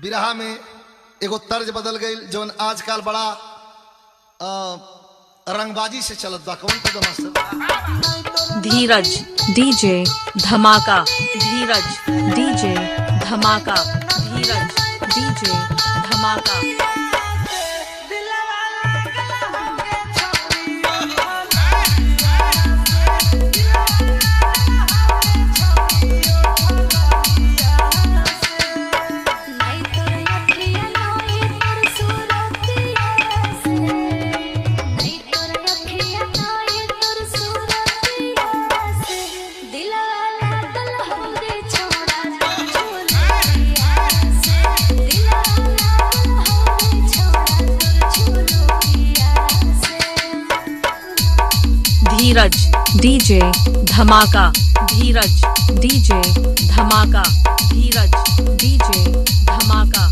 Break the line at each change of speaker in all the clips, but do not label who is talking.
बिरहा में एगो तर्ज बदल गई जौन आजकल बड़ा रंगबाजी से चलत बा। कौन तो मास्टर?
धीरज डीजे धमाका, धीरज डीजे धमाका, धीरज डीजे धमाका। धीरज डीजे धमाका, धीरज डीजे धमाका, धीरज डीजे धमाका।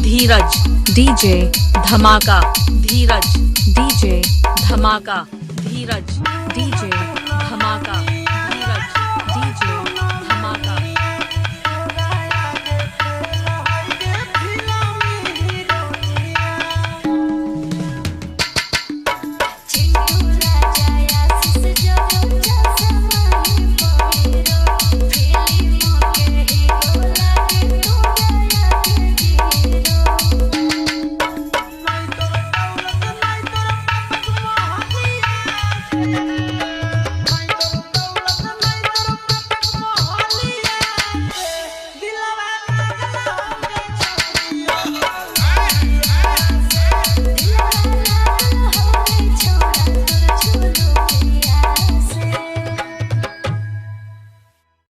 धीरज डीजे धमाका, धीरज डीजे धमाका, धीरज डीजे